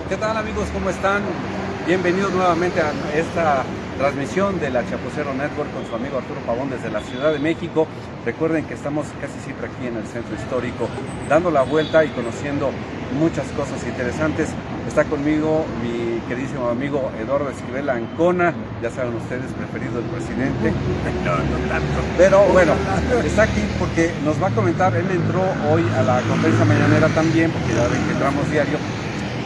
¿Qué tal, amigos? ¿Cómo están? Bienvenidos nuevamente a esta transmisión de la Chapucero Network con su amigo Arturo Pavón desde la Ciudad de México. Recuerden que estamos casi siempre aquí en el centro histórico, dando la vuelta y conociendo muchas cosas interesantes. Está conmigo mi queridísimo amigo Eduardo Esquivel Ancona, ya saben ustedes, preferido del presidente. No tanto. Pero bueno, está aquí porque nos va a comentar. Él entró hoy a la conferencia mañanera también, porque ya ven que entramos diario.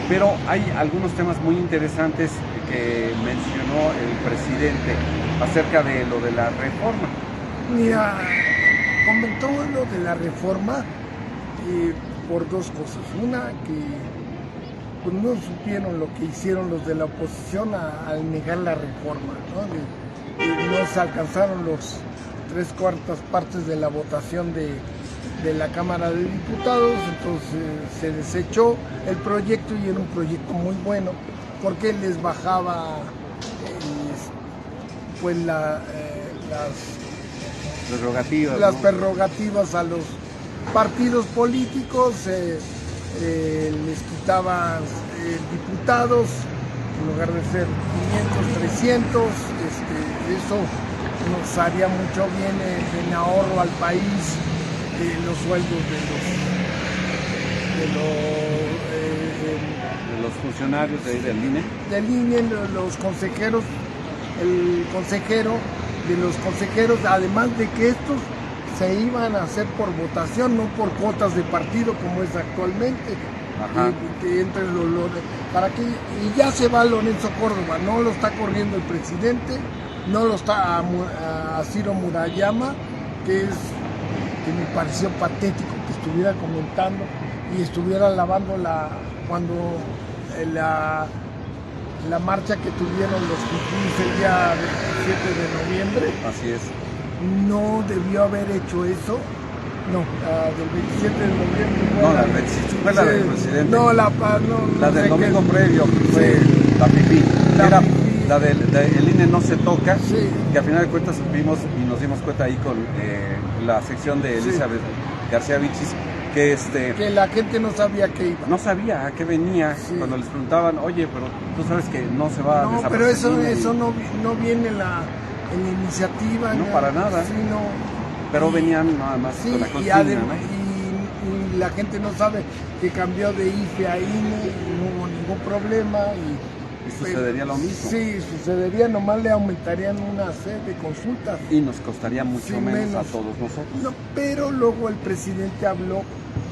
Pero hay algunos temas muy interesantes que mencionó el presidente acerca de lo de la reforma. Mira, comentó lo de la reforma por dos cosas. Una, que pues, no supieron lo que hicieron los de la oposición al negar la reforma, ¿no? No se alcanzaron los 3/4 partes de la votación de la Cámara de Diputados, entonces se desechó el proyecto y era un proyecto muy bueno porque les bajaba pues las prerrogativas a los partidos políticos, les quitaban diputados en lugar de ser 500, 300, eso nos haría mucho bien en ahorro al país. Los sueldos de los funcionarios del INE. Del INE, los consejeros, el consejero de los consejeros, además de que estos se iban a hacer por votación, no por cuotas de partido como es actualmente. Que entre para que y ya se va Lorenzo Córdoba, no lo está corriendo el presidente, no lo está a Ciro Murayama, que me pareció patético que estuviera comentando y estuviera lavando cuando la marcha que tuvieron los fifís el día 27 de noviembre. Así es. No debió haber hecho eso. No, del 27 de noviembre. No, la del 27 fue la del presidente. No, la del domingo previo fue la fifí. La del INE no se toca, sí. Que al final de cuentas supimos y nos dimos cuenta ahí con la sección de Elizabeth García Vichis, que la gente no sabía qué iba. No sabía a qué venía, sí. Cuando les preguntaban, oye, pero tú sabes que no se va a desaparecer. Pero eso no viene en la iniciativa. No, para nada. Sí, no. Pero venían nada más con la consigna, y la gente no sabe que cambió de IFE a INE, no hubo ningún problema. Y sucedería lo mismo. Sí, sucedería, nomás le aumentarían una serie de consultas. Y nos costaría mucho menos a todos nosotros. No, pero luego el presidente habló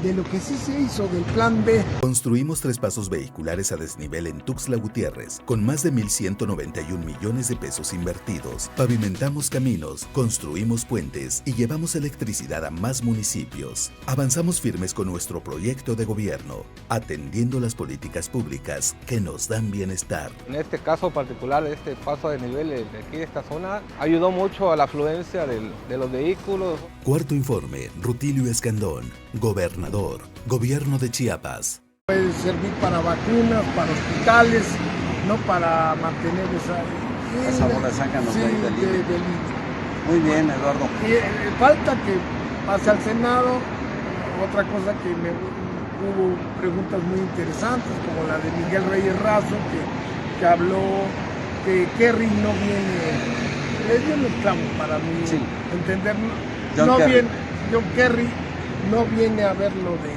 de lo que sí se hizo, del plan B. Construimos 3 pasos vehiculares a desnivel en Tuxtla Gutiérrez, con más de 1,191 millones de pesos invertidos. Pavimentamos caminos, construimos puentes y llevamos electricidad a más municipios. Avanzamos firmes con nuestro proyecto de gobierno, atendiendo las políticas públicas que nos dan bienestar. En este caso particular, este paso de nivel de aquí de esta zona ayudó mucho a la afluencia de los vehículos. Cuarto informe, Rutilio Escandón, gobernador, Gobierno de Chiapas. Puede servir para vacunas, para hospitales, no para mantener esa bola de zánganos del INE. Muy bien, Eduardo. Y falta que pase al Senado. Otra cosa que hubo preguntas muy interesantes, como la de Miguel Reyes Razo, que habló que Kerry no viene, le dio un clavo para mí, sí. Entender, John Kerry no viene a ver lo de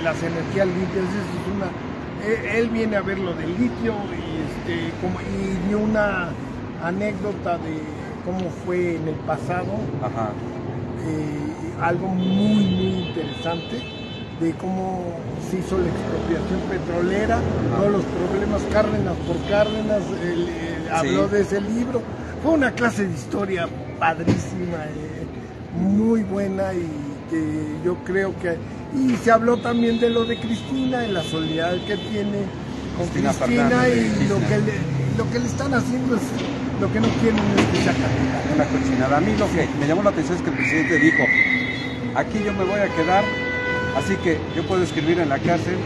las energías limpias, él viene a ver lo del litio y dio una anécdota de cómo fue en el pasado. Ajá. Algo muy interesante de cómo se hizo la expropiación petrolera, todos los problemas Cárdenas por Cárdenas, habló de ese libro. Fue una clase de historia padrísima, muy buena, y que yo creo que... Y se habló también de lo de Cristina y la solidaridad que tiene con Cristina y lo que le están haciendo es... Lo que no quieren es que sea candidata. Una cochinada. A mí lo que me llamó la atención es que el presidente dijo, aquí yo me voy a quedar, así que yo puedo escribir en la cárcel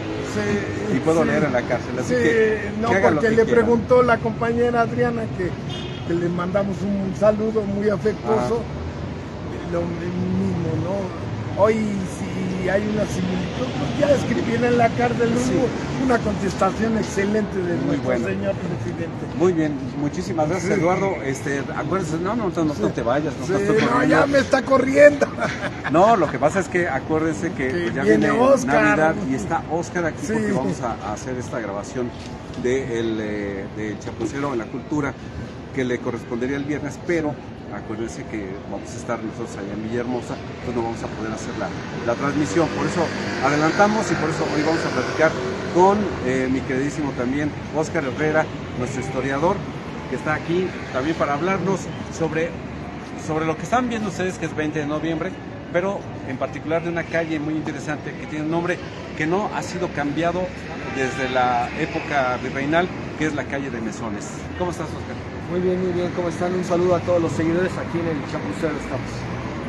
y puedo leer en la cárcel. Así que porque le preguntó la compañera Adriana, que le mandamos un saludo muy afectuoso, lo mismo, ¿no? Hoy si si hay una similitud, pues ya escribieron en la cárcel, hubo una contestación excelente de nuestro señor presidente. Muy bien, muchísimas gracias, Eduardo. Acuérdense, no te vayas, ya me está corriendo. No, lo que pasa es que acuérdense que pues, ya viene Oscar. Navidad y está Oscar aquí porque vamos a hacer esta grabación del Chapucero en la Cultura que le correspondería el viernes, pero acuérdense que vamos a estar nosotros allá en Villahermosa, entonces no vamos a poder hacer la transmisión, por eso adelantamos y por eso hoy vamos a platicar con mi queridísimo también Oscar Herrera, nuestro historiador, que está aquí también para hablarnos sobre lo que están viendo ustedes, que es 20 de noviembre, pero en particular de una calle muy interesante que tiene un nombre que no ha sido cambiado desde la época virreinal, que es la calle de Mesones. ¿Cómo estás, Oscar? Muy bien, ¿cómo están? Un saludo a todos los seguidores aquí en el Chapucero estamos.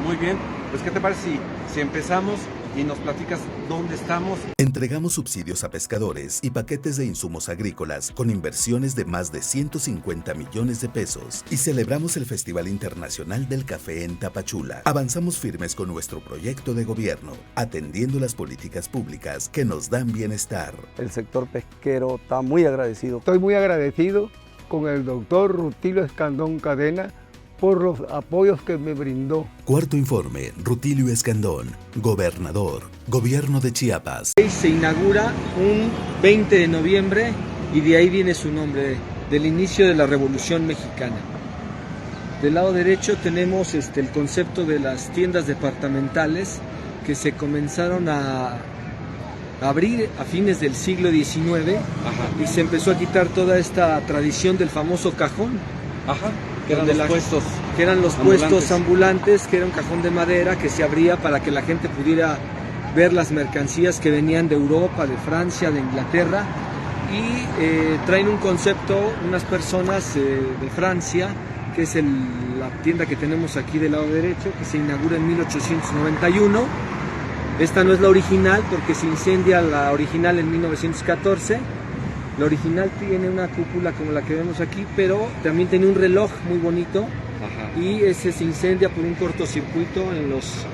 Muy bien, pues ¿qué te parece si empezamos y nos platicas dónde estamos? Entregamos subsidios a pescadores y paquetes de insumos agrícolas con inversiones de más de 150 millones de pesos y celebramos el Festival Internacional del Café en Tapachula. Avanzamos firmes con nuestro proyecto de gobierno, atendiendo las políticas públicas que nos dan bienestar. El sector pesquero está muy agradecido. Estoy muy agradecido con el doctor Rutilio Escandón Cadena por los apoyos que me brindó. Cuarto informe, Rutilio Escandón, gobernador, gobierno de Chiapas. Se inaugura un 20 de noviembre y de ahí viene su nombre, del inicio de la Revolución Mexicana. Del lado derecho tenemos el concepto de las tiendas departamentales que se comenzaron a abrir a fines del siglo XIX. Y se empezó a quitar toda esta tradición del famoso cajón. Que eran los puestos ambulantes, que era un cajón de madera que se abría para que la gente pudiera ver las mercancías que venían de Europa, de Francia, de Inglaterra, y traen un concepto, unas personas de Francia, que es la tienda que tenemos aquí del lado derecho, que se inaugura en 1891. Esta no es la original porque se incendia la original en 1914. La original tiene una cúpula como la que vemos aquí, pero también tiene un reloj muy bonito. Y ese se incendia por un cortocircuito en los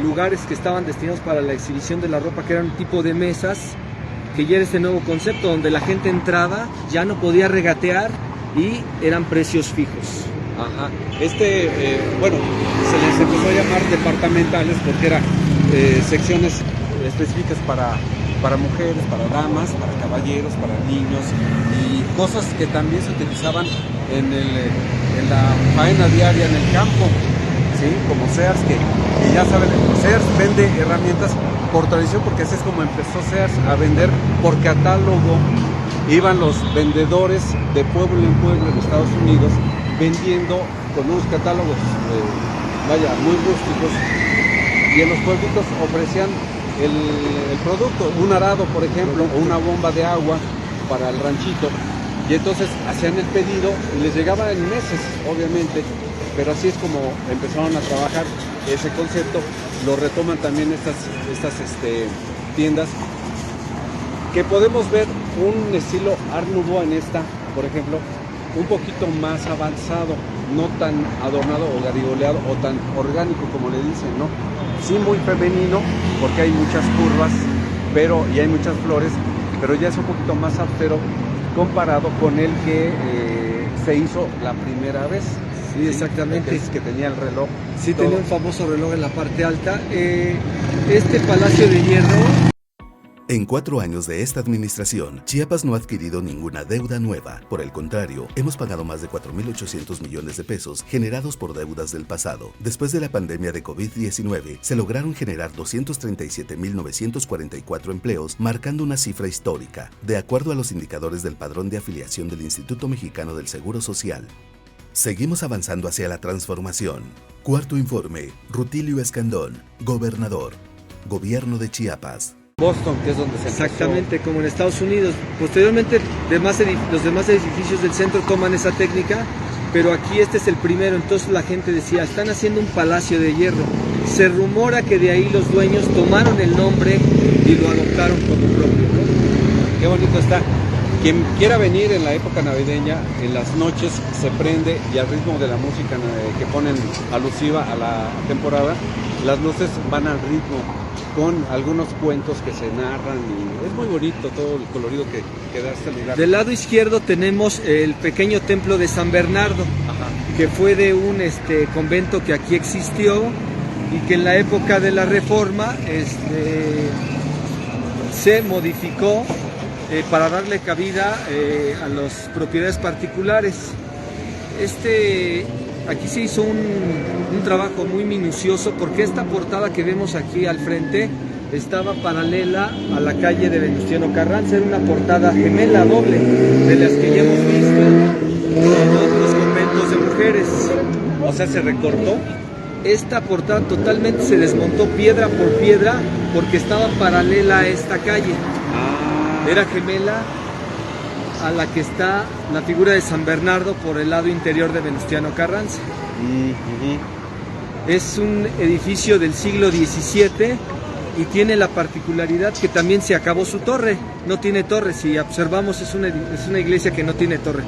lugares que estaban destinados para la exhibición de la ropa, que eran un tipo de mesas, que ya era este nuevo concepto donde la gente entraba, ya no podía regatear y eran precios fijos. Bueno, se les empezó a llamar departamentales porque eran secciones específicas para mujeres, para damas, para caballeros, para niños y cosas que también se utilizaban en la faena diaria en el campo, ¿sí? Como Sears, que ya saben, Sears vende herramientas por tradición porque así es como empezó Sears a vender por catálogo. Iban los vendedores de pueblo en pueblo en Estados Unidos vendiendo con unos catálogos muy rústicos, y en los pueblitos ofrecían el producto, un arado por ejemplo, o una bomba de agua para el ranchito, y entonces hacían el pedido y les llegaba en meses, obviamente, pero así es como empezaron a trabajar ese concepto. Lo retoman también estas tiendas, que podemos ver un estilo Art Nouveau en esta, por ejemplo, un poquito más avanzado, no tan adornado o garigoleado o tan orgánico como le dicen, ¿no? Sí, muy femenino porque hay muchas curvas, y hay muchas flores, pero ya es un poquito más austero comparado con el que se hizo la primera vez. Sí, exactamente. Que tenía el reloj. Sí, tenía un famoso reloj en la parte alta. Este Palacio de Hierro. En 4 años de esta administración, Chiapas no ha adquirido ninguna deuda nueva. Por el contrario, hemos pagado más de 4.800 millones de pesos generados por deudas del pasado. Después de la pandemia de COVID-19, se lograron generar 237.944 empleos, marcando una cifra histórica, de acuerdo a los indicadores del padrón de afiliación del Instituto Mexicano del Seguro Social. Seguimos avanzando hacia la transformación. Cuarto informe, Rutilio Escandón, gobernador, gobierno de Chiapas. Boston, que es donde se empezó. Exactamente, como en Estados Unidos. Posteriormente, los demás edificios del centro toman esa técnica, pero aquí este es el primero. Entonces la gente decía, están haciendo un palacio de hierro. Se rumora que de ahí los dueños tomaron el nombre y lo adoptaron como propio, ¿no? Qué bonito está. Quien quiera venir en la época navideña, en las noches se prende y al ritmo de la música que ponen alusiva a la temporada, las luces van al ritmo, con algunos cuentos que se narran, y es muy bonito todo el colorido que da este lugar. Del lado izquierdo tenemos el pequeño templo de San Bernardo, que fue de un convento que aquí existió y que en la época de la Reforma se modificó para darle cabida a las propiedades particulares. Aquí se hizo un trabajo muy minucioso, porque esta portada que vemos aquí al frente estaba paralela a la calle de Venustiano Carranza. Era una portada gemela, doble, de las que ya hemos visto en otros conventos de mujeres. O sea, se recortó. Esta portada totalmente se desmontó piedra por piedra porque estaba paralela a esta calle. Era gemela a la que está la figura de San Bernardo por el lado interior de Venustiano Carranza. Es un edificio del siglo XVII y tiene la particularidad que también se acabó su torre. No tiene torre, si observamos es una iglesia que no tiene torre.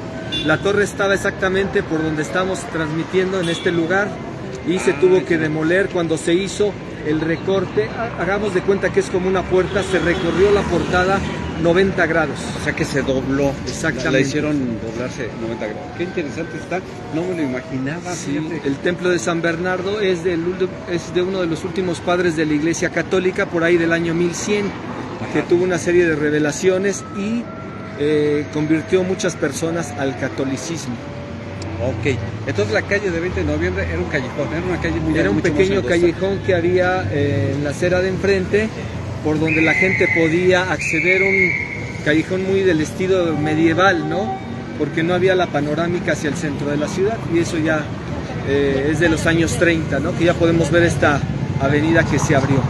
La torre estaba exactamente por donde estamos transmitiendo en este lugar y se tuvo que demoler cuando se hizo el recorte. Hagamos de cuenta que es como una puerta, se recorrió la portada 90 grados. O sea que se dobló. Exactamente. La hicieron doblarse 90 grados. Qué interesante está, no me lo imaginaba. Sí, el templo de San Bernardo es de uno de los últimos padres de la Iglesia Católica, por ahí del año 1100, que tuvo una serie de revelaciones y convirtió muchas personas al catolicismo. Ok, entonces la calle de 20 de noviembre era un callejón, era una calle muy... Era un pequeño callejón que había en la acera de enfrente, por donde la gente podía acceder, un callejón muy del estilo medieval, ¿no? Porque no había la panorámica hacia el centro de la ciudad, y eso ya es de los años 30, ¿no? Que ya podemos ver esta avenida que se abrió.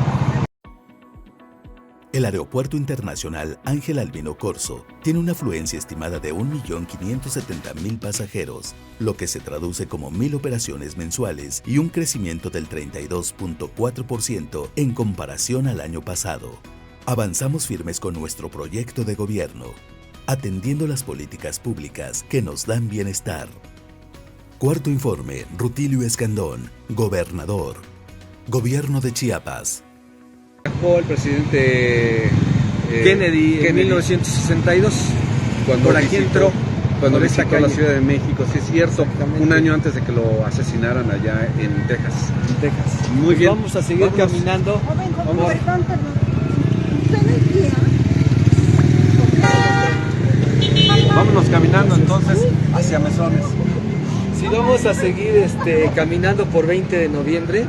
El Aeropuerto Internacional Ángel Albino Corzo tiene una afluencia estimada de 1.570.000 pasajeros, lo que se traduce como 1.000 operaciones mensuales y un crecimiento del 32.4% en comparación al año pasado. Avanzamos firmes con nuestro proyecto de gobierno, atendiendo las políticas públicas que nos dan bienestar. Cuarto informe, Rutilio Escandón, gobernador. Gobierno de Chiapas. El presidente Kennedy en 1962, cuando por aquí entró, cuando por esta visitó la calle. Ciudad de México, sí es cierto, un año antes de que lo asesinaran allá en Texas. Muy bien. Vamos a seguir caminando. Perdón. ¿Ustedes guían? Vámonos caminando entonces hacia Mesones. Si vamos a seguir caminando por 20 de noviembre,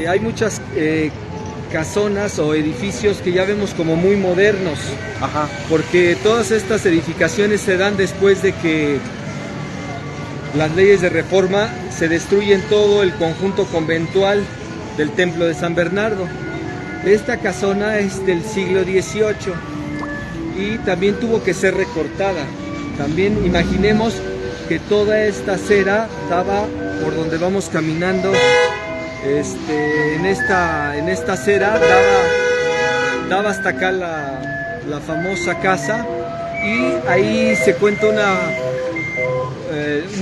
hay muchas casonas o edificios que ya vemos como muy modernos, porque todas estas edificaciones se dan después de que las leyes de reforma se destruyen todo el conjunto conventual del templo de San Bernardo. Esta casona es del siglo XVIII y también tuvo que ser recortada. También imaginemos que toda esta acera daba por donde vamos caminando. En esta acera daba hasta acá la famosa casa, y ahí se cuenta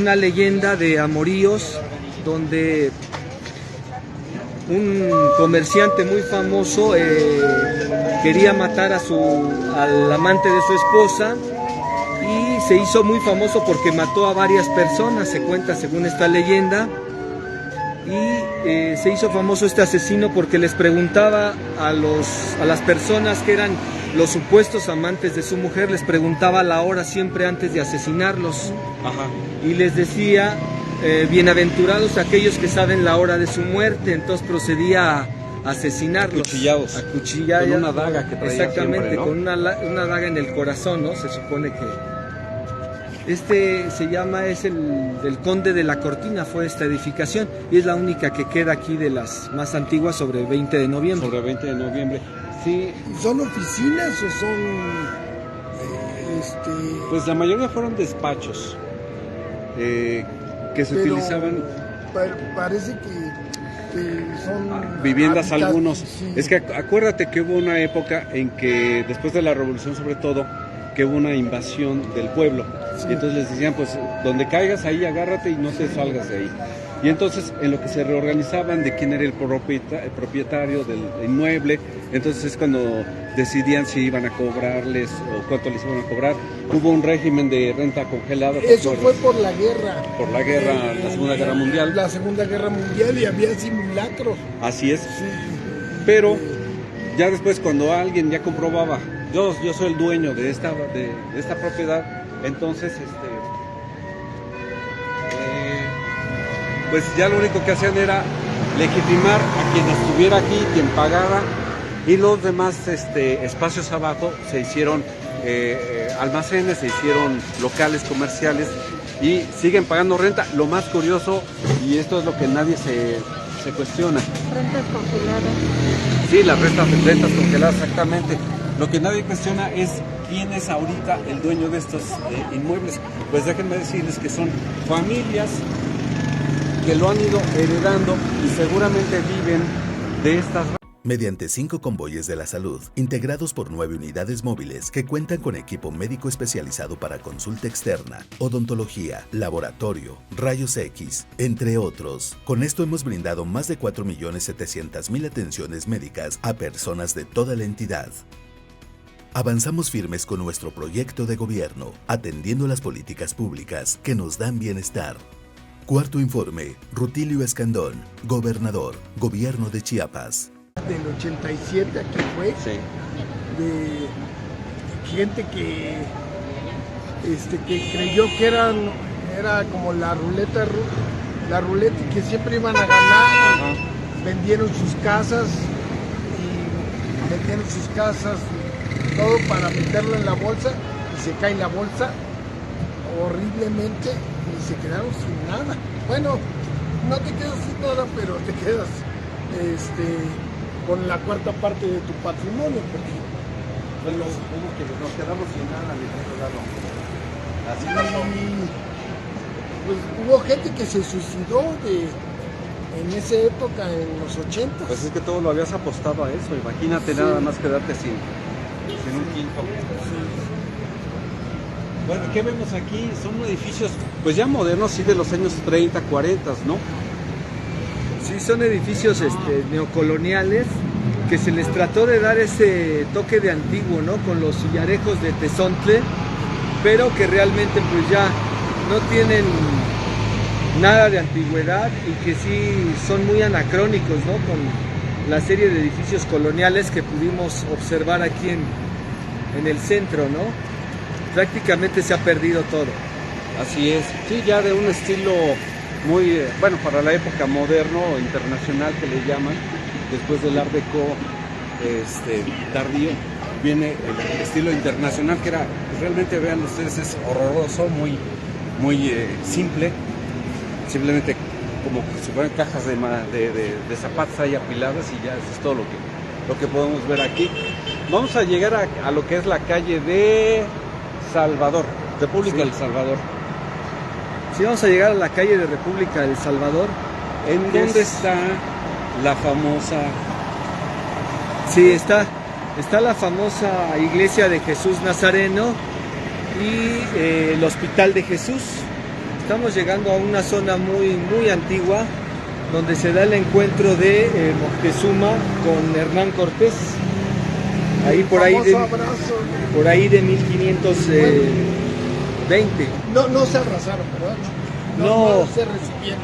una leyenda de amoríos, donde un comerciante muy famoso quería matar al amante de su esposa, y se hizo muy famoso porque mató a varias personas, se cuenta según esta leyenda. Y se hizo famoso este asesino porque les preguntaba a las personas que eran los supuestos amantes de su mujer, les preguntaba la hora siempre antes de asesinarlos. Y les decía, bienaventurados aquellos que saben la hora de su muerte. Entonces procedía a asesinarlos. Acuchillados. Con una daga que traía. Exactamente, siempre, ¿no? con una daga en el corazón, ¿no? Se supone que... es el del Conde de la Cortina, fue esta edificación, y es la única que queda aquí de las más antiguas sobre 20 de noviembre. Sobre 20 de noviembre. Sí. ¿Son oficinas o son Pues la mayoría fueron despachos que se utilizaban. Parece que son viviendas algunos. Sí. Es que acuérdate que hubo una época en que, después de la revolución sobre todo, que hubo una invasión del pueblo. Sí. Y entonces les decían, pues donde caigas ahí agárrate y no te salgas de ahí. Y entonces en lo que se reorganizaban de quién era el propietario del inmueble, entonces es cuando decidían si iban a cobrarles o cuánto les iban a cobrar. Hubo un régimen de renta congelada. Eso fue por la guerra. Por la guerra, la Segunda Guerra Mundial. La Segunda Guerra Mundial, y había simulacros. Así es. Sí. Pero ya después cuando alguien ya comprobaba, yo soy el dueño de esta propiedad, entonces pues ya lo único que hacían era legitimar a quien estuviera aquí, quien pagara, y los demás espacios abajo se hicieron almacenes, se hicieron locales comerciales y siguen pagando renta. Lo más curioso, y esto es lo que nadie se cuestiona. Rentas congeladas. Sí, las rentas congeladas, exactamente. Lo que nadie cuestiona es quién es ahorita el dueño de estos inmuebles. Pues déjenme decirles que son familias que lo han ido heredando y seguramente viven de estas. Mediante 5 convoyes de la salud, integrados por 9 unidades móviles que cuentan con equipo médico especializado para consulta externa, odontología, laboratorio, rayos X, entre otros. Con esto hemos brindado más de 4.700.000 atenciones médicas a personas de toda la entidad. Avanzamos firmes con nuestro proyecto de gobierno, atendiendo las políticas públicas que nos dan bienestar. Cuarto informe, Rutilio Escandón, gobernador, Gobierno de Chiapas. Del 87 aquí fue, Sí. de gente que creyó que era como la ruleta y que siempre iban a ganar. Ajá. Vendieron sus casas todo para meterlo en la bolsa, y se cae la bolsa horriblemente y se quedaron sin nada. Bueno, no te quedas sin nada, pero te quedas con la cuarta parte de tu patrimonio, porque Bueno, como que nos quedamos sin nada en otro lado. Así pasó. pues hubo gente que se suicidó en esa época, en los 80. Pues es que todo lo habías apostado a eso. Imagínate Sí. nada más quedarte sin un quinto. Bueno, ¿qué vemos aquí? Son edificios, pues ya modernos, sí, de los años 30, 40, ¿no? Sí, son edificios neocoloniales que se les trató de dar ese toque de antiguo, ¿no? Con los sillarejos de Tezontle, pero que realmente pues ya no tienen nada de antigüedad y que sí son muy anacrónicos, ¿no? Con la serie de edificios coloniales que pudimos observar aquí en el centro, ¿no? Prácticamente se ha perdido todo. Así es, sí, ya de un estilo muy, bueno, para la época moderno o internacional que le llaman, después del Art Deco tardío, viene el estilo internacional que era, realmente vean ustedes, es horroroso, muy simple, simplemente como si fueran cajas de zapatos ahí apiladas, y ya eso es todo lo que podemos ver aquí. Vamos a llegar a lo que es la calle de Salvador, República del Salvador. Sí, vamos a llegar a la calle de República del Salvador. ¿En dónde está la famosa? Sí, está la famosa iglesia de Jesús Nazareno y el Hospital de Jesús. Estamos llegando a una zona muy antigua donde se da el encuentro de Moctezuma con Hernán Cortés. Ahí por ahí de 1520. No se abrazaron, ¿verdad? No se recibieron.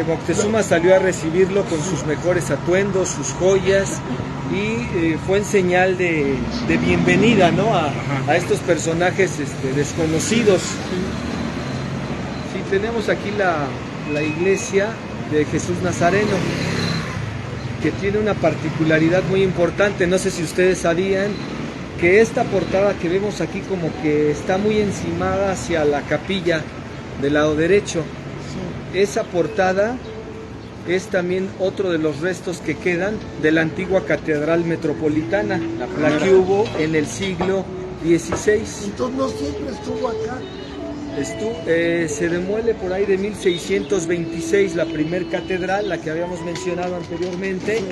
Moctezuma salió a recibirlo con sus mejores atuendos, sus joyas, y fue en señal de bienvenida, ¿no? a estos personajes desconocidos. Sí, tenemos aquí la iglesia de Jesús Nazareno, que tiene una particularidad muy importante. No sé si ustedes sabían que esta portada que vemos aquí como que está muy encimada hacia la capilla del lado derecho. Sí. Esa portada es también otro de los restos que quedan de la antigua catedral metropolitana, la que hubo en el siglo XVI. Entonces no siempre estuvo acá. Se demuele por ahí de 1626 la primer catedral, la que habíamos mencionado anteriormente,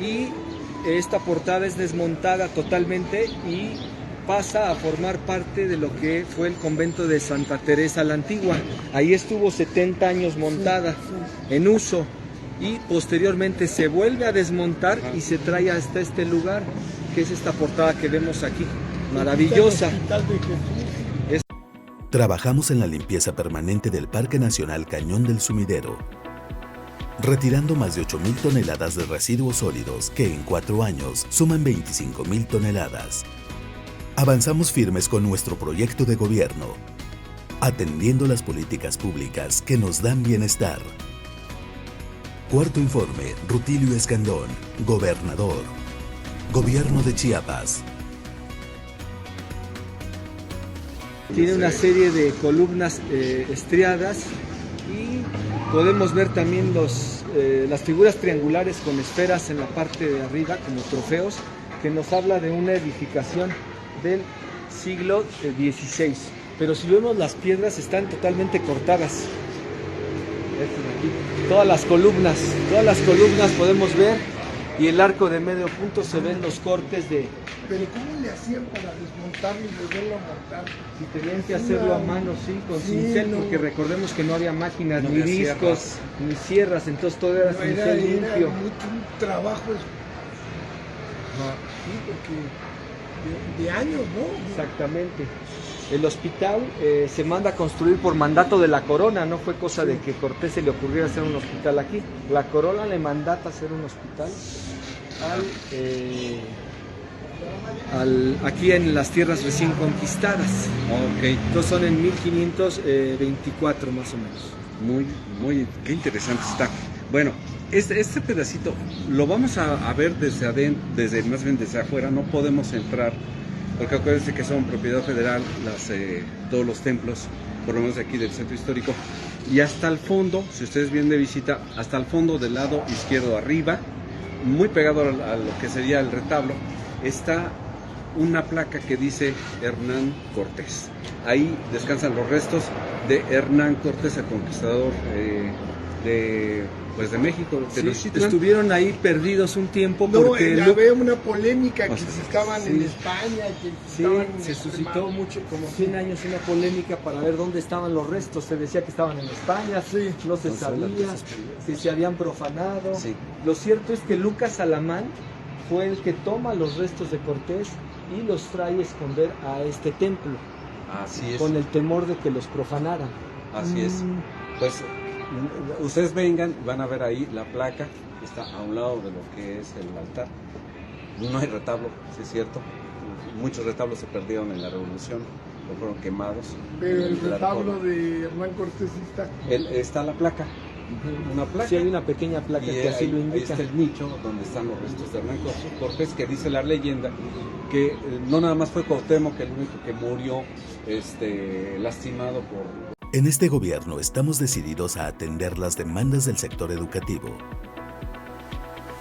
y esta portada es desmontada totalmente y pasa a formar parte de lo que fue el convento de Santa Teresa la Antigua. Ahí estuvo 70 años montada, en uso, y posteriormente se vuelve a desmontar y se trae hasta este lugar, que es esta portada que vemos aquí, maravillosa. Trabajamos en la limpieza permanente del Parque Nacional Cañón del Sumidero, retirando más de 8,000 toneladas de residuos sólidos que en 4 años suman 25,000 toneladas. Avanzamos firmes con nuestro proyecto de gobierno, atendiendo las políticas públicas que nos dan bienestar. Cuarto informe, Rutilio Escandón, gobernador. Gobierno de Chiapas. Tiene una serie de columnas estriadas y podemos ver también las figuras triangulares con esferas en la parte de arriba como trofeos, que nos habla de una edificación del siglo XVI. Pero si vemos, las piedras están totalmente cortadas. Todas las columnas podemos ver, y el arco de medio punto se ven los cortes de... Pero ¿cómo le hacían para desmontarlo y volverlo a montar? Si tenían que hacerlo a mano, sí, con cincel, porque recordemos que no había máquinas, ni discos, ni sierras, entonces todo era cincel limpio. Era un trabajo, sí, porque de años, ¿no? Exactamente. El hospital se manda a construir por mandato de la corona, no fue cosa de que Cortés se le ocurriera hacer un hospital aquí. La corona le mandata hacer un hospital aquí en las tierras recién conquistadas. Okay. Entonces son en 1524 más o menos. Muy, qué interesante está. Bueno, este pedacito lo vamos a ver desde adentro, más bien desde afuera, no podemos entrar, porque acuérdense que son propiedad federal todos los templos, por lo menos de aquí del centro histórico, y hasta el fondo, si ustedes vienen de visita, hasta el fondo del lado izquierdo arriba, muy pegado a lo que sería el retablo, está una placa que dice Hernán Cortés. Ahí descansan los restos de Hernán Cortés, el conquistador de México. Sí, estuvieron ahí perdidos un tiempo porque había una polémica que si estaban en España, se suscitó mucho, como 100 años, una polémica para ver dónde estaban los restos. Se decía que estaban en España, no se sabía si se habían profanado. Sí. Lo cierto es que Lucas Alamán fue el que toma los restos de Cortés y los trae a esconder a este templo. Así es. Con el temor de que los profanaran. Así es. Pues ustedes vengan, van a ver ahí la placa, está a un lado de lo que es el altar. No hay retablo, sí es cierto. Muchos retablos se perdieron en la Revolución, o fueron quemados. Pero el retablo de Hernán Cortés está. Está la placa. Una placa. Sí, hay una pequeña placa que así lo indica. Ahí está el nicho donde están los restos de Hernán Cortés, que dice la leyenda que no nada más fue Cuauhtémoc el único que murió lastimado por... En este gobierno estamos decididos a atender las demandas del sector educativo.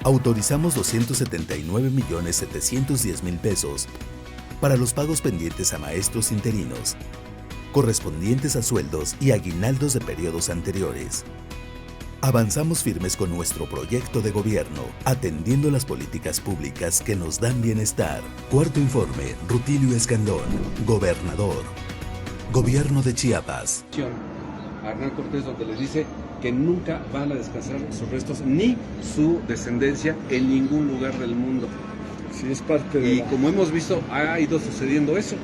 Autorizamos 279,710,000 pesos para los pagos pendientes a maestros interinos, correspondientes a sueldos y aguinaldos de periodos anteriores. Avanzamos firmes con nuestro proyecto de gobierno, atendiendo las políticas públicas que nos dan bienestar. Cuarto informe, Rutilio Escandón, gobernador. Gobierno de Chiapas. A Hernán Cortés, donde les dice que nunca van a descansar sus restos ni su descendencia en ningún lugar del mundo. Sí, es parte de... Y como hemos visto, ha ido sucediendo eso,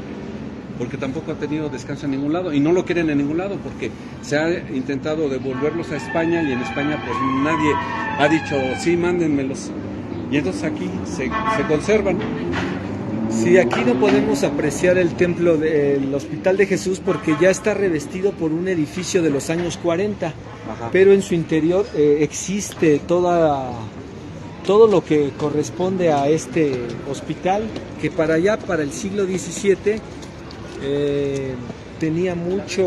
porque tampoco ha tenido descanso en ningún lado, y no lo quieren en ningún lado, porque se ha intentado devolverlos a España, y en España pues nadie ha dicho, sí, mándenmelos, y entonces aquí se conservan. Sí, aquí no podemos apreciar el templo del Hospital de Jesús porque ya está revestido por un edificio de los años 40, pero en su interior existe todo lo que corresponde a este hospital, que para allá, para el siglo XVII, tenía mucha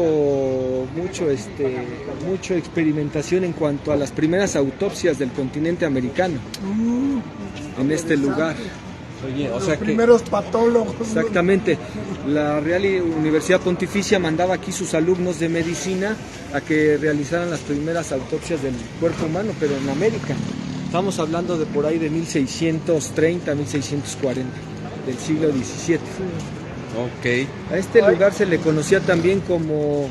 experimentación en cuanto a las primeras autopsias del continente americano en este lugar. Oye, los primeros patólogos. Exactamente. La Real Universidad Pontificia mandaba aquí sus alumnos de medicina a que realizaran las primeras autopsias del cuerpo humano, pero en América. Estamos hablando de por ahí de 1630, 1640, del siglo XVII. Ok. A este lugar se le conocía también como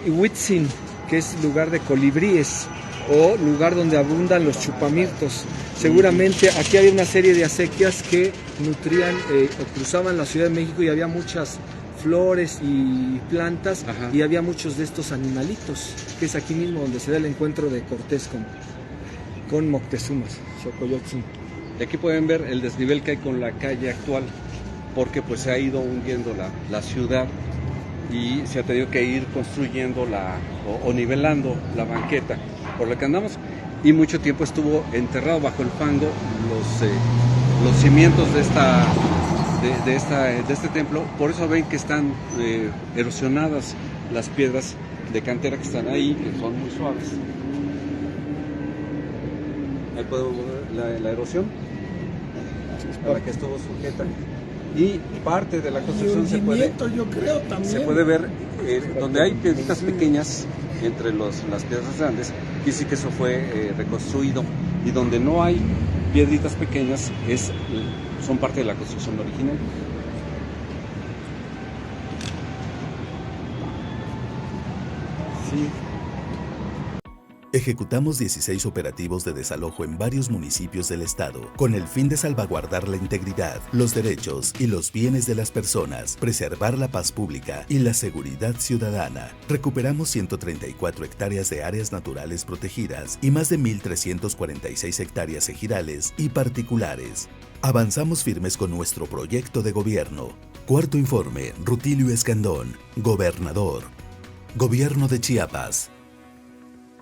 Huitzin, que es lugar de colibríes o lugar donde abundan los chupamirtos. Seguramente aquí había una serie de acequias que nutrían o cruzaban la Ciudad de México y había muchas flores y plantas. Ajá. Y había muchos de estos animalitos, que es aquí mismo donde se da el encuentro de Cortés con Moctezuma, Xocoyotzin. Y aquí pueden ver el desnivel que hay con la calle actual, porque pues se ha ido hundiendo la ciudad y se ha tenido que ir construyendo o nivelando la banqueta por la que andamos, y mucho tiempo estuvo enterrado bajo el fango los cimientos de este templo. Por eso ven que están erosionadas las piedras de cantera que están ahí, que son muy suaves. Ahí puedo ver la erosión a la que estuvo sujeta. Y parte de la construcción se puede, yo creo, también. se puede ver donde hay piedritas pequeñas entre las piedras grandes, y sí que eso fue reconstruido, y donde no hay piedritas pequeñas son parte de la construcción original. Sí. Ejecutamos 16 operativos de desalojo en varios municipios del estado, con el fin de salvaguardar la integridad, los derechos y los bienes de las personas, preservar la paz pública y la seguridad ciudadana. Recuperamos 134 hectáreas de áreas naturales protegidas y más de 1.346 hectáreas ejidales y particulares. Avanzamos firmes con nuestro proyecto de gobierno. Cuarto informe, Rutilio Escandón, gobernador. Gobierno de Chiapas.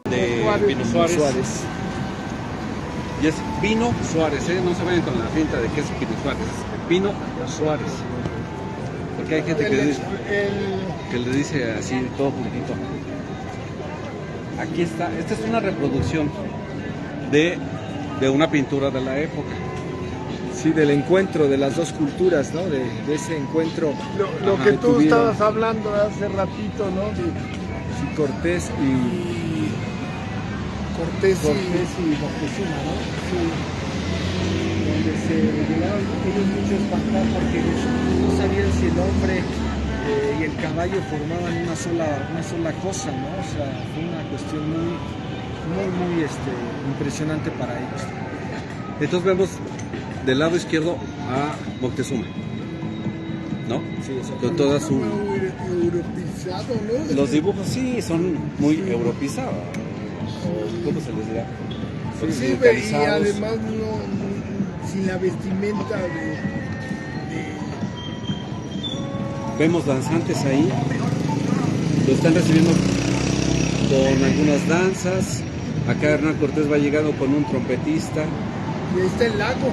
De Pino Suárez. Y es Pino Suárez, no se vayan con la finta de que es Pino Suárez, es Pino Suárez. Porque hay gente que le dice así todo juntito. Aquí está, esta es una reproducción de una pintura de la época. Sí, del encuentro de las dos culturas, ¿no? De ese encuentro. Lo que tú tuvieron. estabas hablando hace ratito, ¿no? Sí, Cortés y Moctezuma, ¿no? Sí. donde se llegaron ellos mucho a espantar porque no sabían si el hombre y el caballo formaban una sola cosa, ¿no? O sea, fue una cuestión muy impresionante para ellos. Entonces vemos del lado izquierdo a Moctezuma, ¿no? Sí, con toda su... Europeizado, ¿no? Los dibujos sí son muy europeizados. ¿Cómo se les dirá? Sí, y Occidentalizados. además sin la vestimenta Vemos danzantes ahí, lo están recibiendo con algunas danzas. Acá Hernán Cortés va llegando con un trompetista. Y ahí está el lago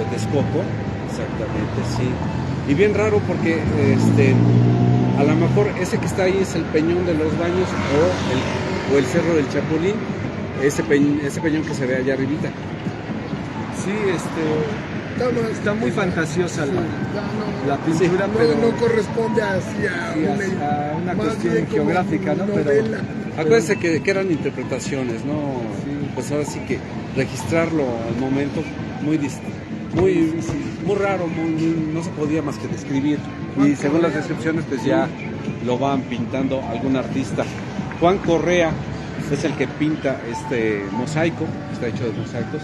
de Texcoco, exactamente, sí. Y bien raro porque a lo mejor ese que está ahí es el Peñón de los Baños o el Cerro del Chapulín, ese peñón que se ve allá arribita. Sí, está muy fantasiosa la pintura, pero no corresponde a una más cuestión bien como geográfica, ¿no? novela. Acuérdense que eran interpretaciones, ¿no? Sí. Pues ahora sí que registrarlo al momento muy raro, no se podía más que describir. Y según las descripciones, pues ya lo van pintando algún artista. Juan Correa es el que pinta este mosaico, está hecho de mosaicos,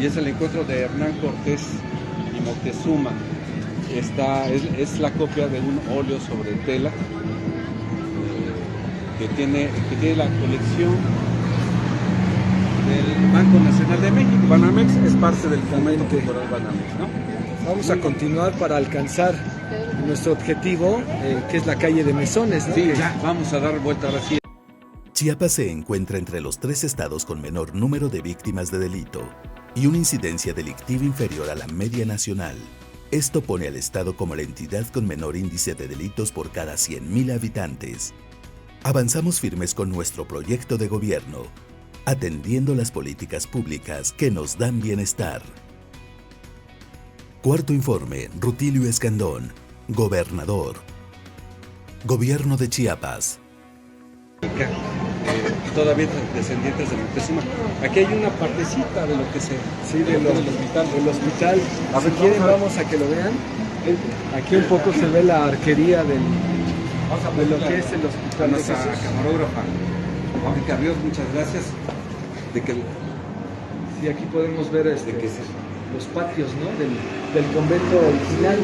y es el encuentro de Hernán Cortés y Moctezuma. Es la copia de un óleo sobre tela que tiene la colección del Banco Nacional de México. Banamex es parte del Fomento Cultural Banamex, ¿no? Vamos a continuar para alcanzar nuestro objetivo, que es la calle de Mesones, ¿no? Sí, ya vamos a dar vuelta ahora sí. Chiapas se encuentra entre los 3 estados con menor número de víctimas de delito y una incidencia delictiva inferior a la media nacional. Esto pone al estado como la entidad con menor índice de delitos por cada 100,000 habitantes. Avanzamos firmes con nuestro proyecto de gobierno, atendiendo las políticas públicas que nos dan bienestar. Cuarto informe, Rutilio Escandón, gobernador. Gobierno de Chiapas. todavía descendientes de Moctezuma. Aquí hay una partecita de lo que se... Sí, del hospital. Del hospital. Si quieren vamos a que lo vean. Aquí un poco se ve la arquería de lo que es el hospital. Nuestra camarógrafa, Mónica Ríos, muchas gracias. Sí, aquí podemos ver los patios, ¿no? del convento original.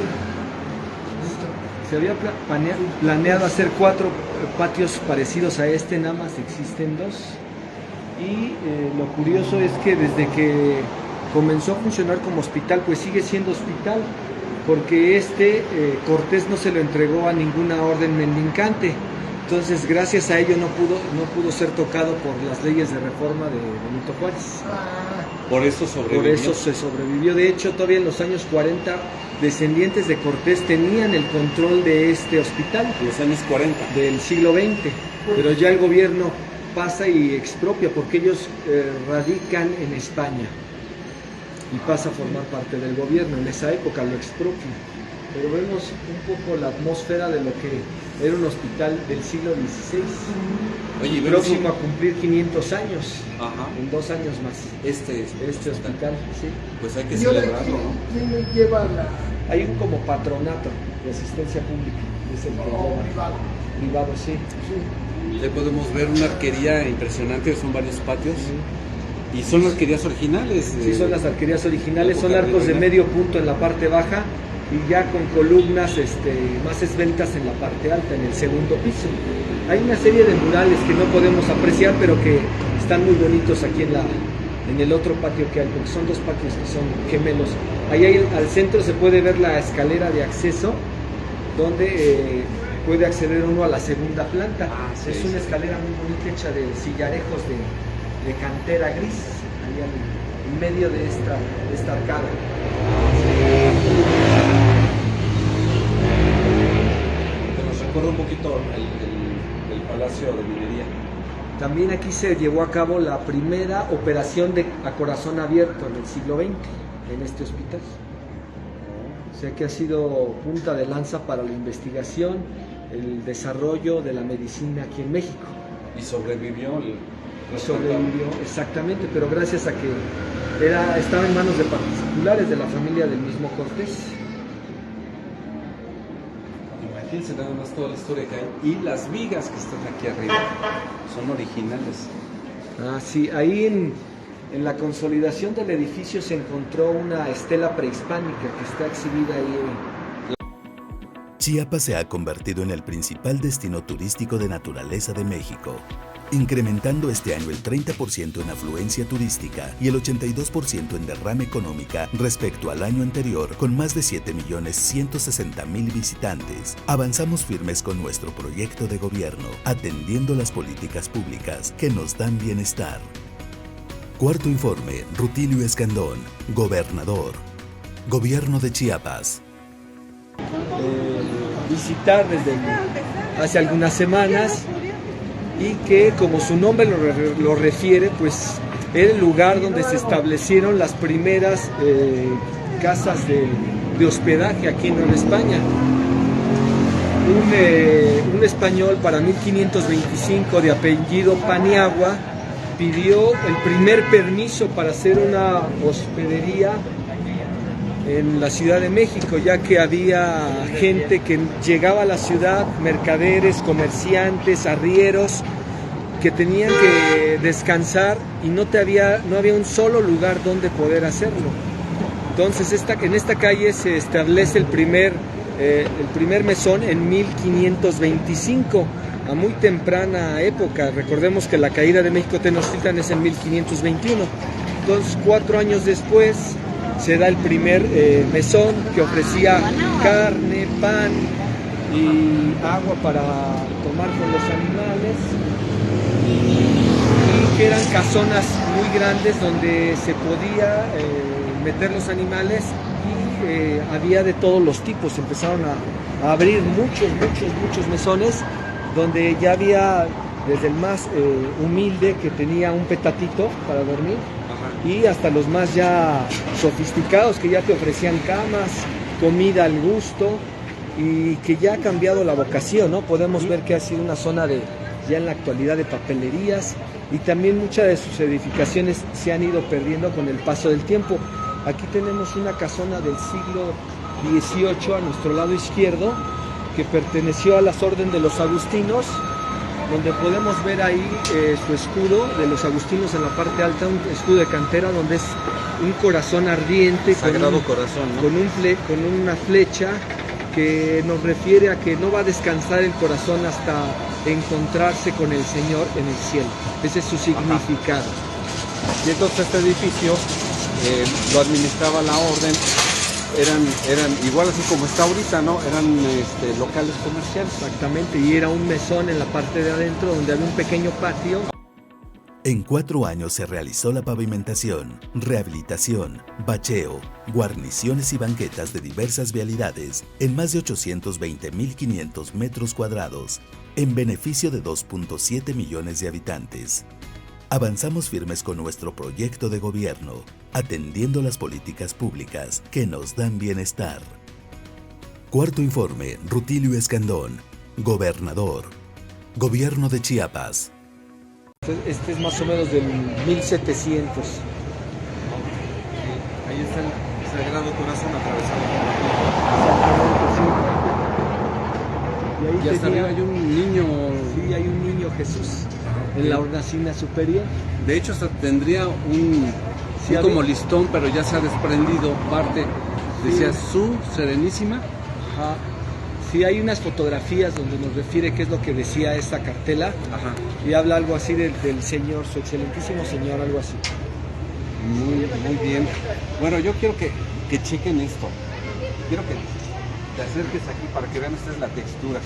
Se había planeado hacer 4 patios parecidos a este, nada más existen 2. Y lo curioso es que desde que comenzó a funcionar como hospital, pues sigue siendo hospital, porque Cortés no se lo entregó a ninguna orden mendicante. Entonces, gracias a ello no pudo ser tocado por las leyes de reforma de Benito Juárez. Por eso sobrevivió. Por eso se sobrevivió. De hecho, todavía en los años 40, descendientes de Cortés tenían el control de este hospital. En los años 40. Del siglo XX. Pero ya el gobierno pasa y expropia, porque ellos radican en España. Y pasa a formar parte del gobierno. En esa época lo expropia. Pero vemos un poco la atmósfera de lo que era un hospital del siglo XVI. Oye, próximo a cumplir 500 años. Ajá. En 2 años más. Este hospital, sí. Pues hay que celebrarlo, ¿no? ¿Quién lleva la...? Hay un como patronato de asistencia pública. Es el privado, sí. Le podemos ver una arquería impresionante, son varios patios. Y son arquerías originales. Sí, son las arquerías originales, son arcos de medio punto en la parte baja y ya con columnas más esbeltas en la parte alta, en el segundo piso. Hay una serie de murales que no podemos apreciar, pero que están muy bonitos aquí en el otro patio que hay, porque son 2 patios que son gemelos. Ahí al centro se puede ver la escalera de acceso, donde puede acceder uno a la segunda planta. Es una escalera muy bonita hecha de sillarejos de cantera gris, ahí en medio de esta arcada. Nos recuerda un poquito el Palacio de Minería. También aquí se llevó a cabo la primera operación a corazón abierto en el siglo XX, en este hospital. O sea que ha sido punta de lanza para la investigación, el desarrollo de la medicina aquí en México. Y sobrevivió exactamente, pero gracias a que estaba en manos de particulares de la familia del mismo Cortés. Imagínense nada más toda la historia que hay. Y las vigas que están aquí arriba son originales. Sí, ahí en la consolidación del edificio se encontró una estela prehispánica que está exhibida ahí. Chiapas se ha convertido en el principal destino turístico de naturaleza de México, incrementando este año el 30% en afluencia turística y el 82% en derrama económica respecto al año anterior, con más de 7.160.000 visitantes. Avanzamos firmes con nuestro proyecto de gobierno, atendiendo las políticas públicas que nos dan bienestar. Cuarto informe, Rutilio Escandón, gobernador. Gobierno de Chiapas. Visitar desde hace algunas semanas, y que, como su nombre lo refiere, pues era el lugar donde se establecieron las primeras casas de hospedaje aquí en Nueva España. Un español para 1525 de apellido Paniagua pidió el primer permiso para hacer una hospedería en la Ciudad de México, ya que había gente que llegaba a la ciudad, mercaderes, comerciantes, arrieros, que tenían que descansar y no había un solo lugar donde poder hacerlo. Entonces en esta calle se establece el primer mesón en 1525, a muy temprana época. Recordemos que la caída de México Tenochtitlan es en 1521. Entonces 4 años después se da el primer mesón, que ofrecía carne, pan y agua para tomar con los animales, y que eran casonas muy grandes donde se podía meter los animales, y había de todos los tipos. Empezaron a abrir muchos mesones, donde ya había desde el más humilde, que tenía un petatito para dormir, y hasta los más ya sofisticados, que ya te ofrecían camas, comida al gusto, y que ya ha cambiado la vocación, ¿no? Podemos ver que ha sido una zona ya en la actualidad de papelerías, y también muchas de sus edificaciones se han ido perdiendo con el paso del tiempo. Aquí tenemos una casona del siglo XVIII a nuestro lado izquierdo, que perteneció a las órdenes de los agustinos, donde podemos ver ahí su escudo de los agustinos en la parte alta, un escudo de cantera donde es un corazón ardiente Corazón, ¿no? con una flecha que nos refiere a que no va a descansar el corazón hasta encontrarse con el Señor en el cielo. Ese es su significado. Y entonces este edificio lo administraba la orden, eran igual así como está ahorita, ¿no? Eran locales comerciales. Exactamente, y era un mesón en la parte de adentro donde había un pequeño patio. En 4 años se realizó la pavimentación, rehabilitación, bacheo, guarniciones y banquetas de diversas vialidades en más de 820.500 metros cuadrados, en beneficio de 2.7 millones de habitantes. Avanzamos firmes con nuestro proyecto de gobierno, atendiendo las políticas públicas que nos dan bienestar. Cuarto informe, Rutilio Escandón, gobernador, Gobierno de Chiapas. Este es más o menos del 1700. Ahí está el Sagrado Corazón atravesado. Y ahí Y hasta arriba hay un niño. Sí, hay un niño Jesús en la hornacina superior. De hecho, hasta tendría un como listón, pero ya se ha desprendido parte. Decía su Serenísima. Ajá. Sí, hay unas fotografías donde nos refiere qué es lo que decía esta cartela. Ajá. Y habla algo así del Señor, su excelentísimo Señor, algo así. Muy bien. Bueno, yo quiero que chequen esto. Quiero que te acerques aquí para que vean, esta es la textura.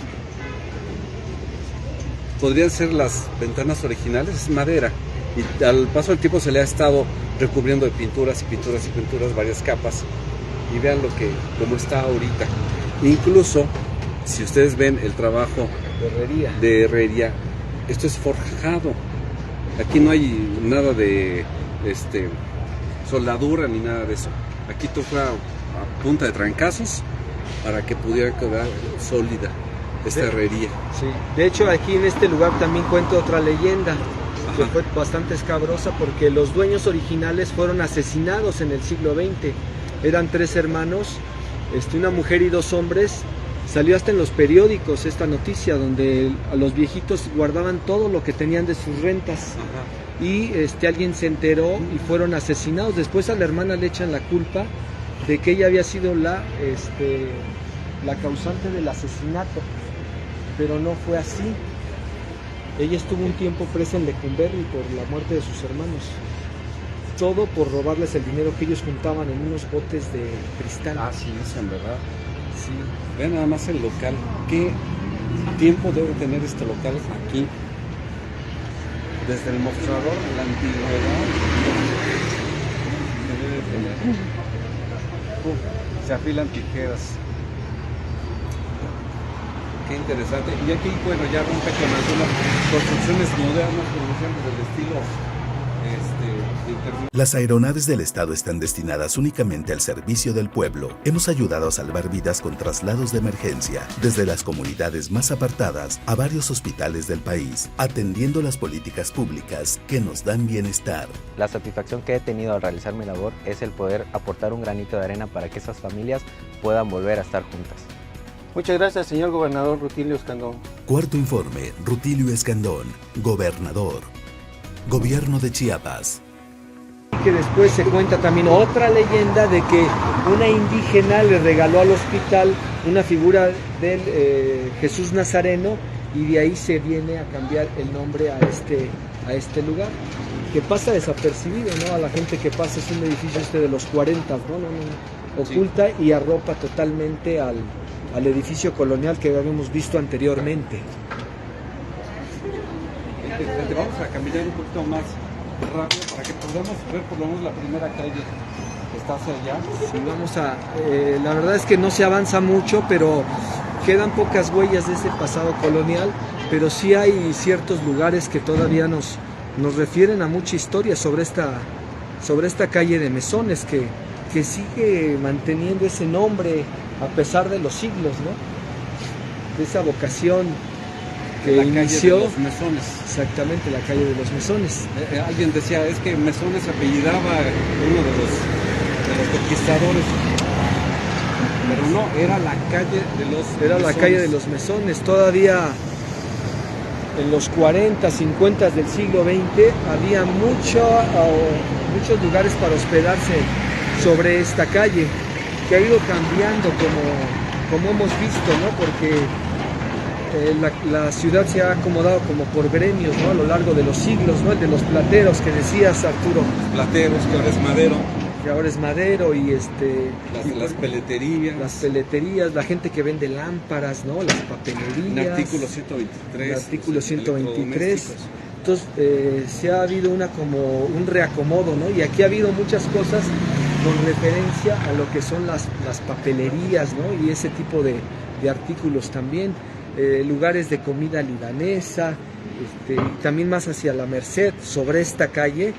Podrían ser las ventanas originales, es madera. Y al paso del tiempo se le ha estado recubriendo de pinturas y pinturas y pinturas, varias capas. Y vean cómo está ahorita. Incluso, si ustedes ven el trabajo de herrería, esto es forjado. Aquí no hay nada de soldadura ni nada de eso. Aquí toca a punta de trancazos para que pudiera quedar sólida esta herrería. Sí. De hecho, aquí en este lugar también cuento otra leyenda. Que Ajá. fue bastante escabrosa porque los dueños originales fueron asesinados en el siglo XX. Eran 3 hermanos, una mujer y 2 hombres. Salió hasta en los periódicos esta noticia donde a los viejitos guardaban todo lo que tenían de sus rentas. Ajá. Y alguien se enteró y fueron asesinados. Después a la hermana le echan la culpa de que ella había sido la causante del asesinato, pero no fue así. Ella estuvo un tiempo presa en Lecumberri por la muerte de sus hermanos. Todo por robarles el dinero que ellos juntaban en unos botes de cristal. Ah, sí, eso en verdad. Sí. Vean nada más el local. ¿Qué tiempo debe tener este local aquí? Desde el mostrador, la antigüedad. Se debe tener. Se afilan tijeras. Qué interesante. Y aquí, bueno, ya rompe con algunas construcciones modernas, construcciones del estilo intermedio. Las aeronaves del Estado están destinadas únicamente al servicio del pueblo. Hemos ayudado a salvar vidas con traslados de emergencia, desde las comunidades más apartadas a varios hospitales del país, atendiendo las políticas públicas que nos dan bienestar. La satisfacción que he tenido al realizar mi labor es el poder aportar un granito de arena para que esas familias puedan volver a estar juntas. Muchas gracias, señor gobernador Rutilio Escandón. Cuarto informe, Rutilio Escandón, gobernador, Gobierno de Chiapas. Que después se cuenta también otra leyenda de que una indígena le regaló al hospital una figura del Jesús Nazareno, y de ahí se viene a cambiar el nombre a este lugar, que pasa desapercibido, ¿no? A la gente que pasa, es un edificio de los 40, ¿no? Oculta y arropa totalmente al edificio colonial que habíamos visto anteriormente. Vamos a caminar un poquito más rápido para que podamos ver por lo menos la primera calle que está hacia allá. Sí, vamos a... la verdad es que no se avanza mucho, pero quedan pocas huellas de ese pasado colonial, pero sí hay ciertos lugares que todavía nos refieren a mucha historia sobre esta calle de Mesones, que sigue manteniendo ese nombre a pesar de los siglos, ¿no? De esa vocación que la inició calle de los Mesones. exactamente la calle de los Mesones. Alguien decía, es que Mesones apellidaba uno de los conquistadores. Pero no, era la calle de los Era la Mesones. calle de los Mesones. Todavía en los 40, 50 del siglo XX había muchos lugares para hospedarse sobre esta calle, que ha ido cambiando como hemos visto, ¿no? Porque la ciudad se ha acomodado como por gremios, ¿no? A lo largo de los siglos, ¿no? El de los plateros que decías, Arturo. Plateros, que ahora es Madero. Que ahora es Madero y las peleterías. Las peleterías, la gente que vende lámparas, ¿no? Las papelerías. En artículo 123. El artículo 123. Entonces se ha habido como un reacomodo, ¿no? Y aquí ha habido muchas cosas con referencia a lo que son las papelerías, ¿no? Y ese tipo de artículos también. Lugares de comida libanesa, y también más hacia la Merced, sobre esta calle.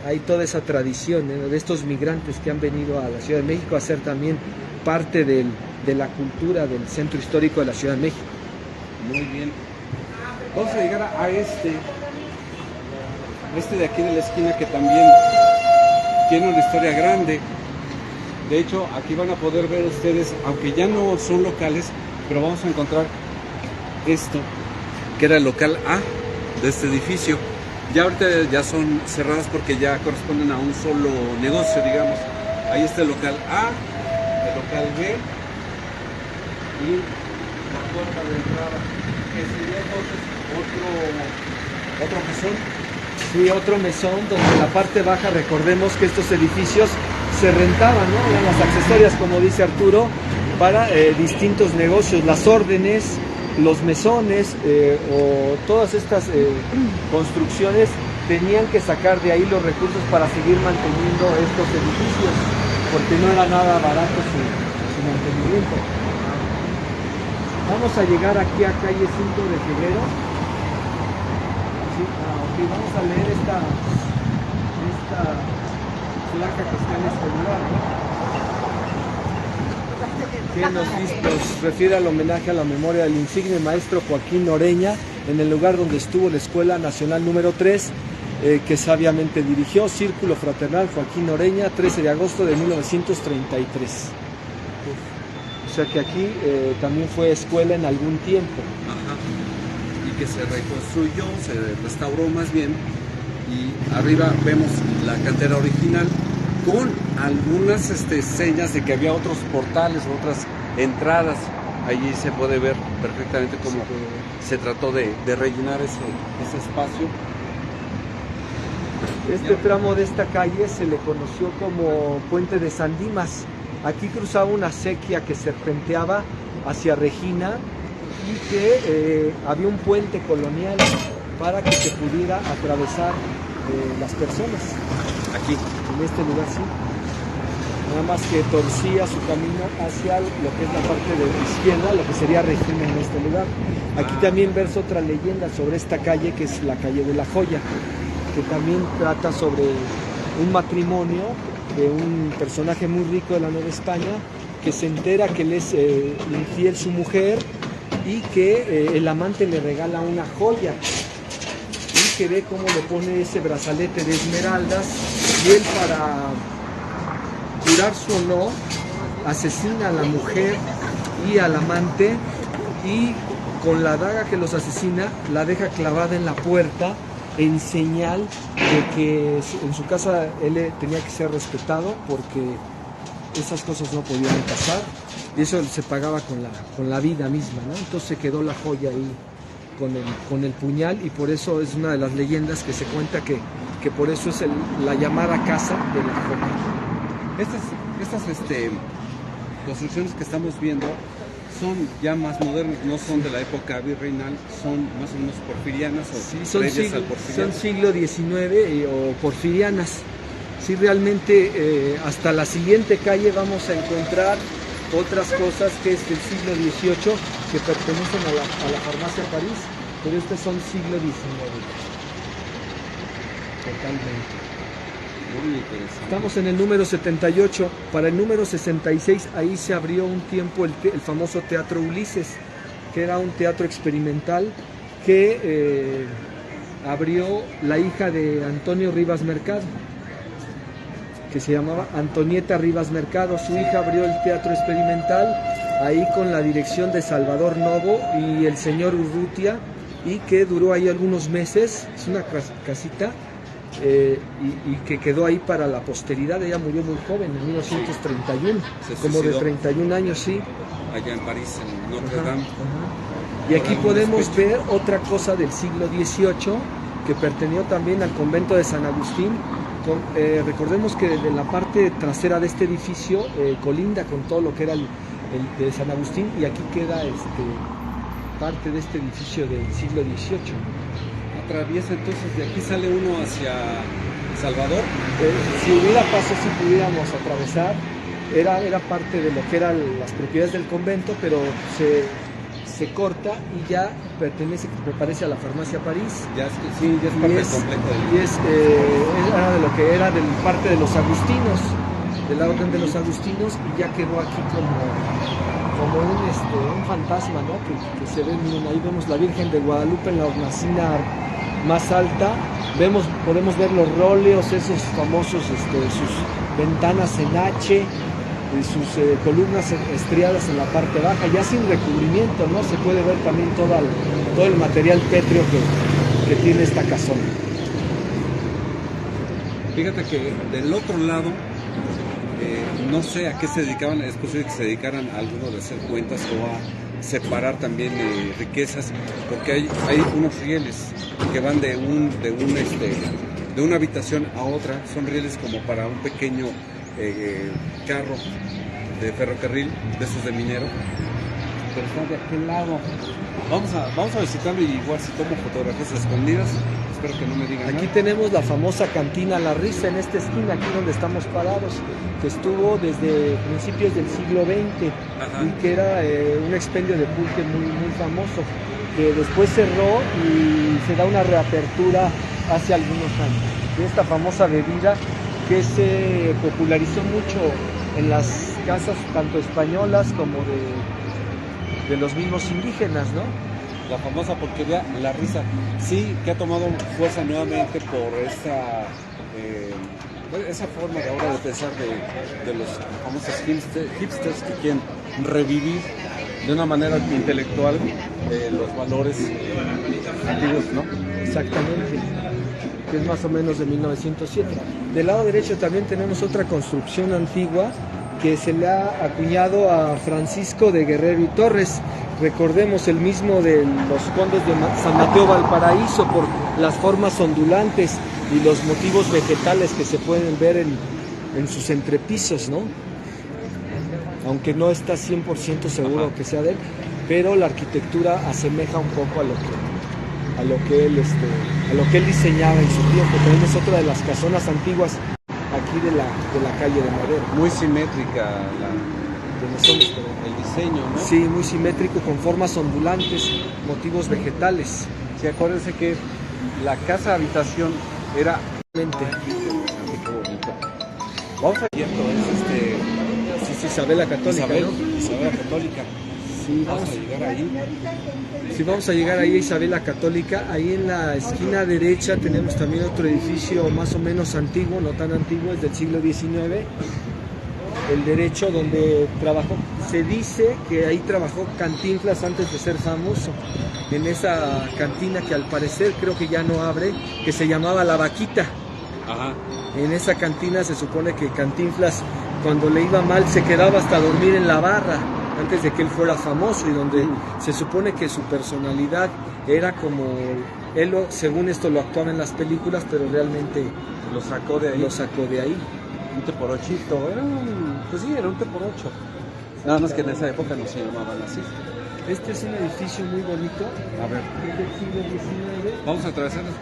Hay toda esa tradición, de estos migrantes que han venido a la Ciudad de México a ser también parte de la cultura del centro histórico de la Ciudad de México. Muy bien. Vamos a llegar a este de aquí de la esquina, que también tiene una historia grande. De hecho, aquí van a poder ver ustedes, aunque ya no son locales, pero vamos a encontrar esto, que era el local A de este edificio. Ya ahorita ya son cerradas porque ya corresponden a un solo negocio, digamos. Ahí está el local A, el local B y la puerta de entrada, que sería entonces otro mesón. Sí, otro mesón donde en la parte baja, recordemos que estos edificios se rentaban, ¿no? Eran las accesorias, como dice Arturo, para distintos negocios, las órdenes, los mesones o todas estas construcciones tenían que sacar de ahí los recursos para seguir manteniendo estos edificios, porque no era nada barato su mantenimiento. Vamos a llegar aquí a calle 5 de febrero. Sí, okay, vamos a leer esta placa que está en este lugar, ¿no? Que nos refiere al homenaje a la memoria del insigne maestro Joaquín Oreña en el lugar donde estuvo la Escuela Nacional número 3, que sabiamente dirigió. Círculo Fraternal Joaquín Oreña, 13 de agosto de 1933. O sea que aquí también fue escuela en algún tiempo. Ajá. Y que se reconstruyó, se restauró más bien, y arriba vemos la cantera original, con algunas señas de que había otros portales o otras entradas. Allí se puede ver perfectamente cómo se trató de rellenar ese espacio. Este tramo de esta calle se le conoció como Puente de San Dimas. Aquí cruzaba una acequia que serpenteaba hacia Regina y que había un puente colonial para que se pudiera atravesar las personas. Aquí. En este lugar sí. Nada más que torcía su camino hacia lo que es la parte de la izquierda, lo que sería Regina en este lugar. Aquí también verso otra leyenda sobre esta calle, que es la calle de la Joya, que también trata sobre un matrimonio de un personaje muy rico de la Nueva España, que se entera que le es infiel su mujer y que el amante le regala una joya, y que ve cómo le pone ese brazalete de esmeraldas, y él, para curar su honor, asesina a la mujer y al amante, y con la daga que los asesina la deja clavada en la puerta en señal de que en su casa él tenía que ser respetado, porque esas cosas no podían pasar, y eso se pagaba con la vida misma, ¿no? Entonces se quedó la joya ahí con el puñal, y por eso es una de las leyendas que se cuenta que por eso es la llamada casa de la joya. Estas construcciones que estamos viendo son ya más modernas, no son de la época virreinal, son más o menos porfirianas o sí, previas al porfiriano. Son siglo XIX o porfirianas. Sí, realmente hasta la siguiente calle vamos a encontrar otras cosas que es del siglo XVIII, que pertenecen a la farmacia París, pero estas son siglo XIX. Totalmente. Muy interesante. Estamos en el número 78. Para el número 66, ahí se abrió un tiempo el famoso Teatro Ulises, que era un teatro experimental que abrió la hija de Antonio Rivas Mercado, que se llamaba Antonieta Rivas Mercado. Su hija abrió el teatro experimental ahí con la dirección de Salvador Novo y el señor Urrutia, y que duró ahí algunos meses. Es una casita y que quedó ahí para la posteridad. Ella murió muy joven, en 1931, como de 31 años, sí. Allá en París, en Notre Dame. Y aquí podemos ver otra cosa del siglo XVIII que perteneció también al convento de San Agustín. Recordemos que desde la parte trasera de este edificio colinda con todo lo que era el de San Agustín, y aquí queda parte de este edificio del siglo XVIII. Atraviesa entonces, de aquí sale uno hacia Salvador. Si hubiera paso, si pudiéramos atravesar, era parte de lo que eran las propiedades del convento, pero se corta y ya pertenece, me parece, a la farmacia París. Ya es parte completa era de lo que era de parte de los agustinos, de la orden de los agustinos, y ya quedó aquí como un fantasma, ¿no? Que se ve. Miren, ahí vemos la Virgen de Guadalupe en la hornacina más alta. Podemos ver los róleos, esos famosos, sus ventanas en H, y sus columnas estriadas en la parte baja, ya sin recubrimiento, ¿no? Se puede ver también todo el material pétreo que tiene esta casona. Fíjate que del otro lado, no sé a qué se dedicaban, es posible que se dedicaran a alguno de hacer cuentas o a separar también riquezas, porque hay unos rieles que van de una habitación a otra, son rieles como para un pequeño carro de ferrocarril, de esos de minero, pero están de aquel lado. Vamos a visitarlo, y igual si tomo fotografías escondidas, espero que no me digan Aquí nada. tenemos la famosa cantina La Risa en esta esquina, aquí donde estamos parados, que estuvo desde principios del siglo XX. Ajá. Y que era un expendio de pulque muy, muy famoso, que después cerró y se da una reapertura hace algunos años. De esta famosa bebida que se popularizó mucho en las casas tanto españolas como de los mismos indígenas, ¿no? La famosa porquería La Risa, sí, que ha tomado fuerza nuevamente por esa forma de ahora de pensar de los famosos hipsters que quieren revivir de una manera intelectual los valores antiguos, ¿no? Exactamente, que es más o menos de 1907. Del lado derecho también tenemos otra construcción antigua que se le ha acuñado a Francisco de Guerrero y Torres. Recordemos, el mismo de los condes de San Mateo Valparaíso, por las formas ondulantes y los motivos vegetales que se pueden ver en sus entrepisos, ¿no? Aunque no está 100% seguro que sea de él, pero la arquitectura asemeja un poco a lo que él diseñaba en su tiempo. También es otra de las casonas antiguas aquí de la calle de Madero. Muy simétrica el diseño, ¿no? Sí, muy simétrico, con formas ondulantes, motivos vegetales. Sí, acuérdense que la casa habitación era... Vamos a ir, es Isabel la Católica, Isabel la Católica. Sí, vamos a llegar ahí. Sí, vamos a llegar ahí a Isabel la Católica. Ahí en la esquina derecha tenemos también otro edificio más o menos antiguo, no tan antiguo, es del siglo XIX. El derecho, donde trabajó, se dice que ahí trabajó Cantinflas antes de ser famoso, en esa cantina que al parecer creo que ya no abre, que se llamaba La Vaquita. Ajá. En esa cantina se supone que Cantinflas, cuando le iba mal, se quedaba hasta dormir en la barra antes de que él fuera famoso, y donde se supone que su personalidad era como él, según esto lo actuaba en las películas, pero realmente lo sacó de ahí. Un te por ochito, era un te por ocho. Nada más que en esa época no se llamaban así. Este es un edificio muy bonito. A ver. Es del siglo XIX. Vamos a atravesarlos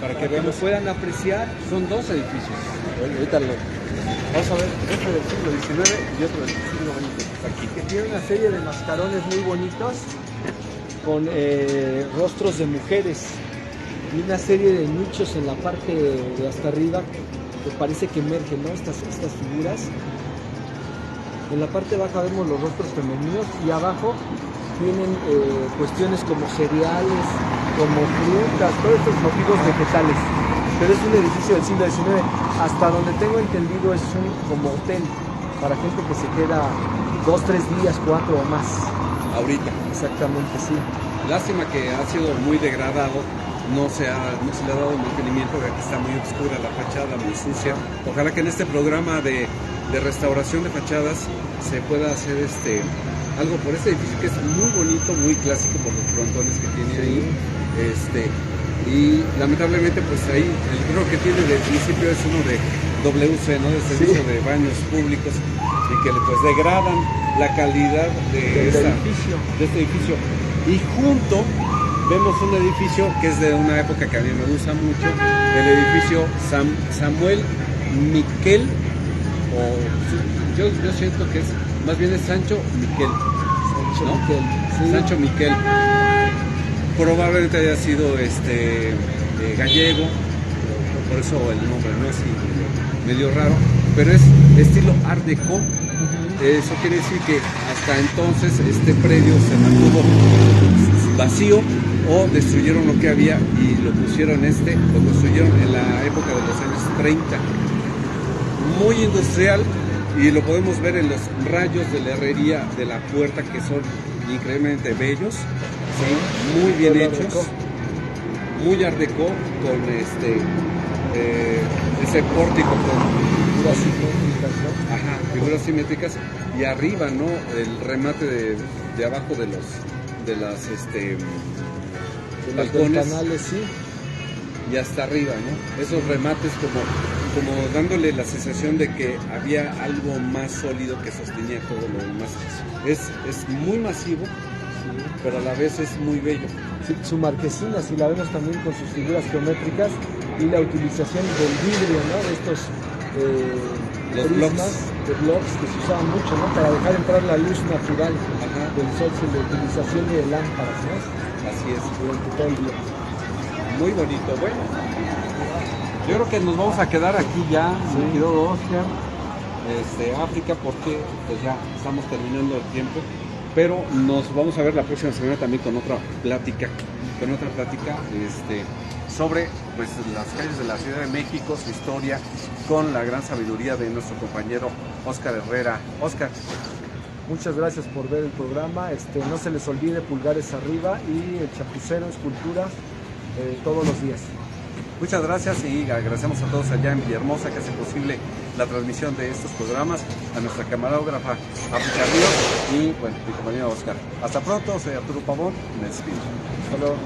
para que veamos. Lo puedan apreciar. Son dos edificios. Ahorita vamos a ver, este del siglo XIX y otro del siglo XX. Aquí. Que tiene una serie de mascarones muy bonitos con rostros de mujeres y una serie de nichos en la parte de hasta arriba que parece que emergen, ¿no? Estas figuras. En la parte baja vemos los rostros femeninos y abajo tienen cuestiones como cereales, como frutas, todos estos motivos vegetales. Pero es un edificio del siglo XIX. Hasta donde tengo entendido es un como hotel para gente que se queda 2, 3 días, 4 o más. Ahorita. Exactamente, sí. Lástima que ha sido muy degradado, no se le ha dado mantenimiento, ya que está muy oscura la fachada, muy sucia. Ojalá que en este programa de restauración de fachadas se pueda hacer algo por este edificio, que es muy bonito, muy clásico por los frontones que tiene ahí. Y lamentablemente pues ahí el error que tiene de principio es uno de WC, ¿no? De servicio de baños públicos, y que pues degradan la calidad de este edificio. Y junto vemos un edificio que es de una época que a mí me gusta mucho, el edificio Samuel Miquel, yo siento que más bien es Sancho Miquel, ¿no? Sancho Miquel. Probablemente haya sido gallego, por eso el nombre no es medio raro, pero es estilo Art Deco. Eso quiere decir que hasta entonces este predio se mantuvo vacío, o destruyeron lo que había y lo pusieron lo construyeron en la época de los años 30. Muy industrial, y lo podemos ver en los rayos de la herrería de la puerta, que son increíblemente bellos, ¿sí? Muy bien hechos, muy art deco, con ese pórtico con figuras simétricas, y arriba, ¿no? El remate de abajo de las balcones, canales, sí. Y hasta arriba, ¿no? Esos remates como dándole la sensación de que había algo más sólido que sostenía todo lo demás. Es muy masivo, sí, pero a la vez es muy bello. Sí, su marquesina, si la vemos también con sus figuras geométricas, y la utilización del vidrio, ¿no? De estos prismas, de blocks que se usaban mucho, ¿no? Para dejar entrar la luz natural del sol, sin la utilización de lámparas, ¿no? Así es. Durante todo el día. Muy bonito. Bueno, yo creo que nos vamos a quedar aquí ya, mi querido Oscar, África, porque pues ya estamos terminando el tiempo, pero nos vamos a ver la próxima semana también con otra plática, sobre pues las calles de la Ciudad de México, su historia, con la gran sabiduría de nuestro compañero Oscar Herrera. Oscar, muchas gracias por ver el programa. No se les olvide pulgares arriba, y el Chapucero Esculturas todos los días. Muchas gracias, y agradecemos a todos allá en Villahermosa que hace posible la transmisión de estos programas, a nuestra camarógrafa África Ríos y bueno, mi compañero Oscar. Hasta pronto, soy Arturo Pavón, me despido. Hasta luego.